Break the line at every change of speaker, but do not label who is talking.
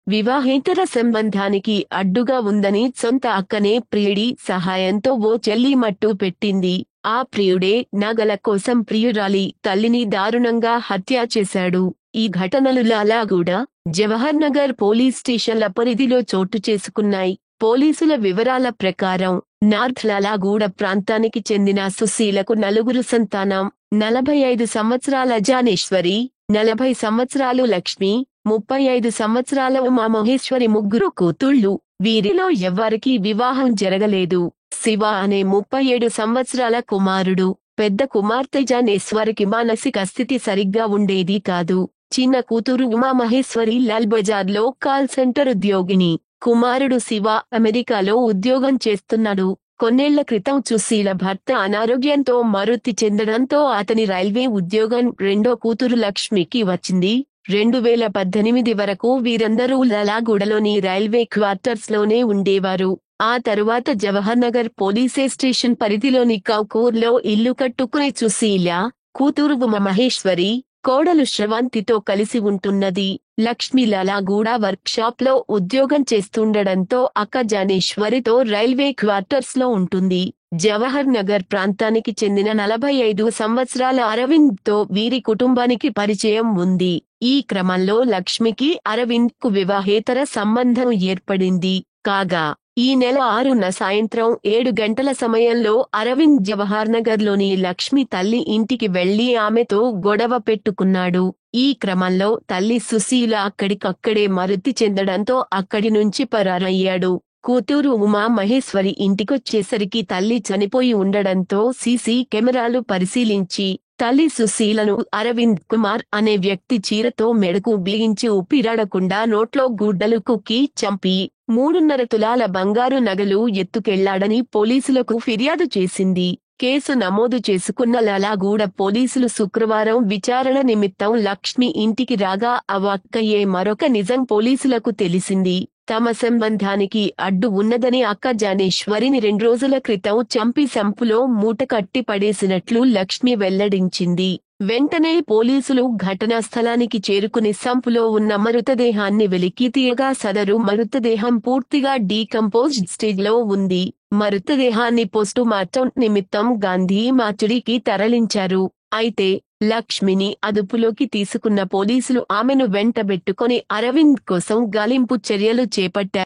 వివాహేతర సంబంధానికి అడ్డుగా ఉందని సొంత అక్కనే ప్రియుడి సహాయంతో ఓ చెల్లి మట్టు పెట్టింది. ఆ ప్రియుడే నగల కోసం ప్రియురాలి తల్లిని దారుణంగా హత్య చేశాడు. ఈ ఘటనలు లాలాగూడ, జవహర్ నగర్ పోలీస్ స్టేషన్ల పరిధిలో చోటు చేసుకున్నాయి. పోలీసుల వివరాల ప్రకారం నార్త్ లాలాగూడ ప్రాంతానికి చెందిన సుశీలకు నలుగురు సంతానం. 45 సంవత్సరాల జానేశ్వరి, 40 సంవత్సరాలు లక్ష్మి, 35 సంవత్సరాల ఉమామహేశ్వరి ముగ్గురు కూతుళ్ళు. వీరిలో ఎవ్వరికీ వివాహం జరగలేదు. శివ అనే 37 సంవత్సరాల కుమారుడు. పెద్ద కుమార్తె జానేశ్వరికి మానసిక స్థితి సరిగ్గా ఉండేది కాదు. చిన్న కూతురు ఉమామహేశ్వరి లాల్ బజార్లో కాల్ సెంటర్ ఉద్యోగిని. కుమారుడు శివ అమెరికాలో ఉద్యోగం చేస్తున్నాడు. కొన్నేళ్ల క్రితం సుశీల భర్త అనారోగ్యంతో మృతి చెందడంతో అతని రైల్వే ఉద్యోగం రెండో కూతురు లక్ష్మికి వచ్చింది. 2018 వరకు వీరందరూ లాలాగూడలోని రైల్వే క్వార్టర్స్ లోనే ఉండేవారు. ఆ తరువాత జవహర్ నగర్ పోలీస్ స్టేషన్ పరిధిలోని కౌకూర్లో ఇల్లు కట్టుకునే సుశీల, కూతురు ఉమామహేశ్వరి, కోడలు శ్రవంతితో కలిసి ఉంటున్నది. లక్ష్మి లాలాగూడ వర్క్ షాప్ లో ఉద్యోగం చేస్తుండడంతో అక్క జానేశ్వరితో రైల్వే క్వార్టర్స్ లో ఉంటుంది. జవహర్ నగర్ ప్రాంతానికి చెందిన 45 సంవత్సరాల అరవింద్ తో వీరి కుటుంబానికి పరిచయం ఉంది. ఈ క్రమంలో లక్ష్మికి అరవింద్ కు వివాహేతర సంబంధం ఏర్పడింది. కాగా ఈ నెల 6న సాయంత్రం 7 గంటల సమయంలో అరవింద్ జవహర్ నగర్ లోని లక్ష్మి తల్లి ఇంటికి వెళ్లి ఆమెతో గొడవ పెట్టుకున్నాడు. ఈ క్రమంలో తల్లి సుశీల అక్కడికక్కడే మృతి చెందడంతో అక్కడి నుంచి పరారయ్యాడు. కూతురు ఉమా మహేశ్వరి ఇంటికొచ్చేసరికి తల్లి చనిపోయి ఉండడంతో సీసీ కెమెరాలు పరిశీలించి తల్లి సుశీలను అరవింద్ కుమార్ అనే వ్యక్తి చీరతో మెడకు బిగించి ఊపిరాడకుండా నోట్లో గుడ్డలు కుక్కి చంపి 3.5 తులాల బంగారు నగలు ఎత్తుకెళ్లాడని పోలీసులకు ఫిర్యాదు చేసింది. కేసు నమోదు చేసుకున్న లాలాగూడ పోలీసులు శుక్రవారం విచారణ నిమిత్తం లక్ష్మి ఇంటికి రాగా అవాక్కయ్యే మరొక నిజం పోలీసులకు తెలిసింది. తమ సంబంధానికి అడ్డు ఉన్నదని అక్క జానేశ్వరిని 2 రోజుల క్రితం చంపి సంపులో మూట కట్టి పడేసినట్లు లక్ష్మి వెల్లడించింది. వెంటనే పోలీసులు ఘటనా స్థలానికి చేరుకుని సంపులో ఉన్న మృతదేహాన్ని వెలికి తీయగా సదరు మృతదేహం పూర్తిగా డీకంపోజ్డ్ స్టేజ్ లో ఉంది. మృతదేహాన్ని పోస్టుమార్టం నిమిత్తం గాంధీ మార్చురీకి తరలించారు. అయితే లక్ష్మిని అదుపులోకి తీసుకున్న పోలీసులు ఆమెను వెంటబెట్టుకొని అరవింద్ కోసం గాలింపు చర్యలు చేపట్టారు.